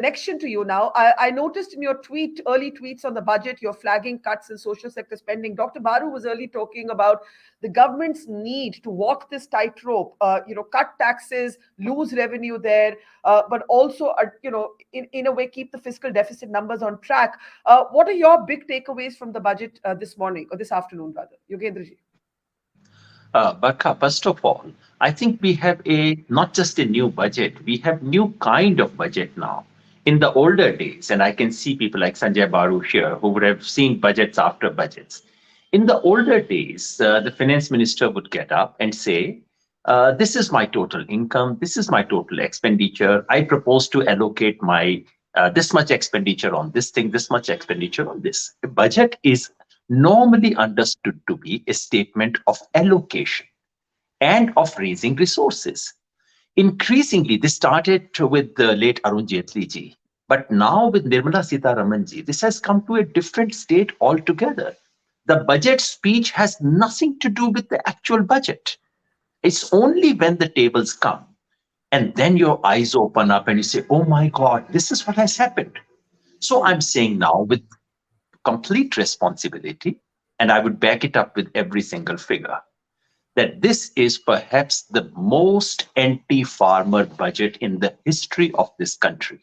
connection to you now. I noticed in your early tweets on the budget, you're flagging cuts in social sector spending. Dr. Baru was early talking about the government's need to walk this tightrope, cut taxes, lose revenue there, but also, in a way, keep the fiscal deficit numbers on track. What are your big takeaways from the budget this morning, or this afternoon, rather? Yogendra ji. Barkha, first of all, I think we have not just a new budget, we have new kind of budget now. In the older days, and I can see people like Sanjay Baru here who would have seen budgets after budgets. In the older days, the finance minister would get up and say, this is my total income, this is my total expenditure. I propose to allocate my this much expenditure on this thing, this much expenditure on this. A budget is normally understood to be a statement of allocation and of raising resources. Increasingly, this started with the late Arun Jaitley ji, but now with Nirmala Sitharaman ji, this has come to a different state altogether. The budget speech has nothing to do with the actual budget. It's only when the tables come and then your eyes open up and you say, oh my God, this is what has happened. So I'm saying now with complete responsibility, and I would back it up with every single figure, that this is perhaps the most anti-farmer budget in the history of this country.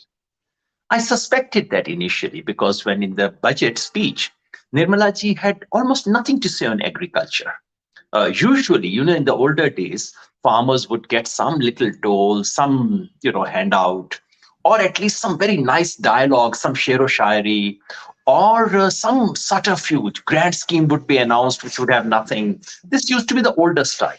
I suspected that initially because when in the budget speech, Nirmala ji had almost nothing to say on agriculture. Usually, in the older days, farmers would get some little dole, some, handout, or at least some very nice dialogue, some shero-shairi, or some subterfuge. Grand scheme would be announced, which would have nothing. This used to be the older style.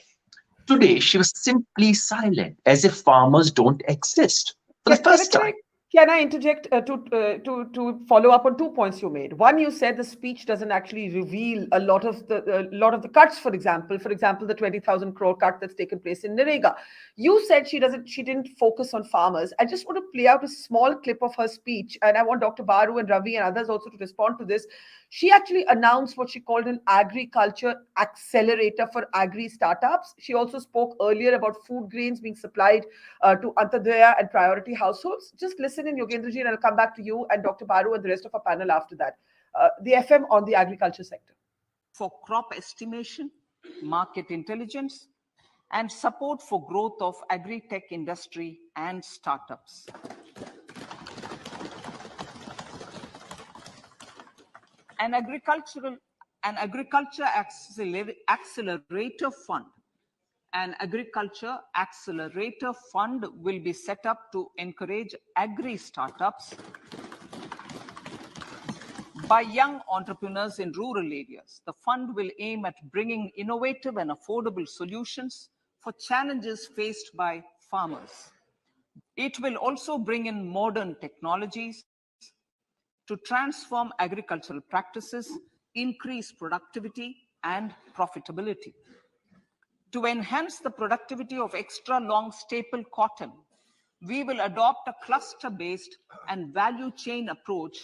Today, she was simply silent, as if farmers don't exist for the first time. Can I interject to follow up on 2 points you made? One, you said the speech doesn't actually reveal a lot of the cuts. For example, the 20,000 crore cut that's taken place in Narendra. You said she didn't focus on farmers. I just want to play out a small clip of her speech, and I want Dr. Baru and Ravi and others also to respond to this. She actually announced what she called an agriculture accelerator for agri startups. She also spoke earlier about food grains being supplied to Antadaya and priority households. Just listen in, Yogendra ji, and I'll come back to you and Dr. Baru and the rest of our panel after that. The FM on the agriculture sector. For crop estimation, market intelligence, and support for growth of agri-tech industry and startups. An agriculture accelerator fund. An agriculture accelerator fund will be set up to encourage agri startups by young entrepreneurs in rural areas. The fund will aim at bringing innovative and affordable solutions for challenges faced by farmers. It will also bring in modern technologies to transform agricultural practices, increase productivity and profitability. To enhance the productivity of extra long staple cotton, we will adopt a cluster-based and value chain approach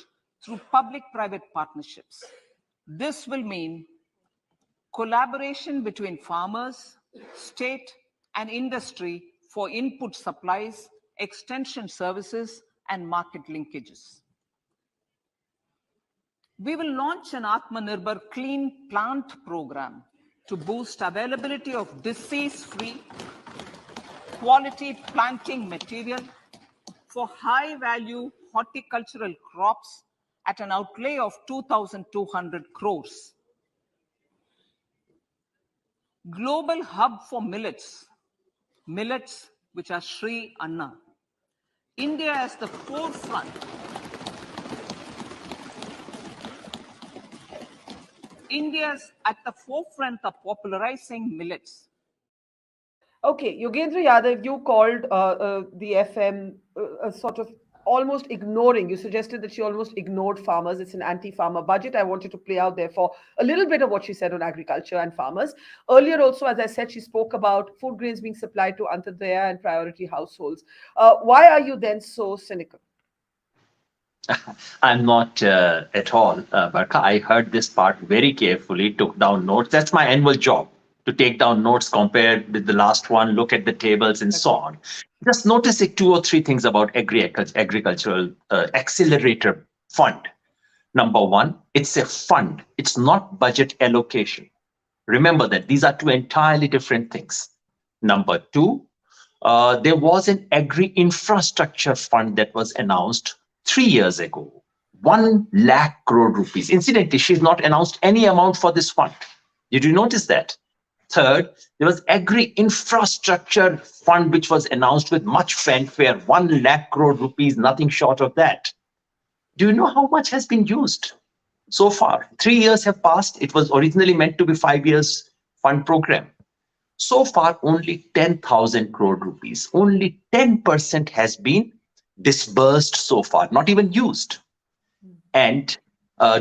through public-private partnerships. This will mean collaboration between farmers, state, and industry for input supplies, extension services, and market linkages. We will launch an Atmanirbhar Clean Plant program to boost availability of disease-free, quality planting material for high-value horticultural crops at an outlay of 2,200 crores. Global hub for millets which are Sri Anna. India is the forefront. India's at the forefront of popularizing millets. Okay, Yogendra Yadav, you called the FM sort of almost ignoring. You suggested that she almost ignored farmers. It's an anti-farmer budget. I wanted to play out, therefore, a little bit of what she said on agriculture and farmers. Earlier also, as I said, she spoke about food grains being supplied to Antadaya and priority households. Why are you then so cynical? I'm not at all, Barkha. I heard this part very carefully, took down notes. That's my annual job. to take down notes, compare with the last one, look at the tables and so on. Just notice 2 or 3 things about Agricultural Accelerator Fund. Number one, it's a fund. It's not budget allocation. Remember that these are 2 entirely different things. Number two, there was an agri infrastructure fund that was announced 3 years ago. 1 lakh crore rupees. Incidentally, she's not announced any amount for this fund. Did you notice that? Third, there was agri infrastructure fund which was announced with much fanfare, 1 lakh crore rupees, nothing short of that. Do you know how much has been used so far? 3 years have passed. It was originally meant to be 5 years fund program. So far, only 10,000 crore rupees. Only 10% has been disbursed so far, not even used. And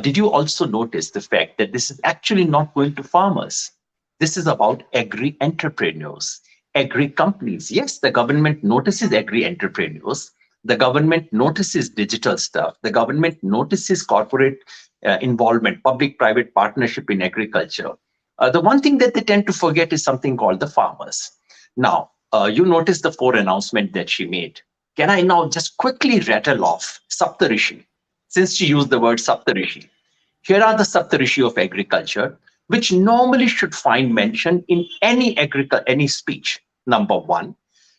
did you also notice the fact that this is actually not going to farmers? This is about agri entrepreneurs, agri companies. Yes, the government notices agri entrepreneurs. The government notices digital stuff. The government notices corporate involvement, public-private partnership in agriculture. The one thing that they tend to forget is something called the farmers. Now, you notice the 4 announcements that she made. Can I now just quickly rattle off Saptarishi? Since she used the word Saptarishi. Here are the Saptarishi of agriculture, which normally should find mention in any speech. Number one,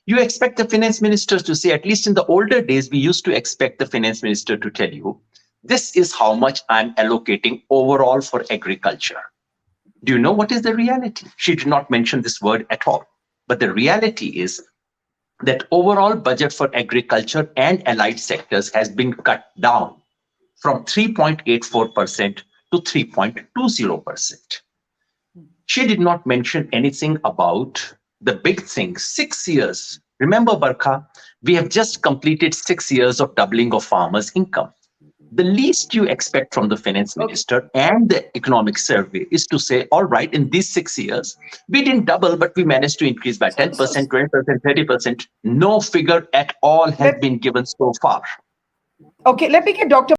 you expect the finance minister to say, at least in the older days, we used to expect the finance minister to tell you, this is how much I'm allocating overall for agriculture. Do you know what is the reality? She did not mention this word at all. But the reality is that overall budget for agriculture and allied sectors has been cut down from 3.84% to 3.20%. She did not mention anything about the big thing, 6 years. Remember, Barkha, we have just completed 6 years of doubling of farmers' income. The least you expect from the finance minister and the economic survey is to say, all right, in these 6 years, we didn't double, but we managed to increase by 10%, 20%, 30%. No figure at all has been given so far. Okay, let me get Dr.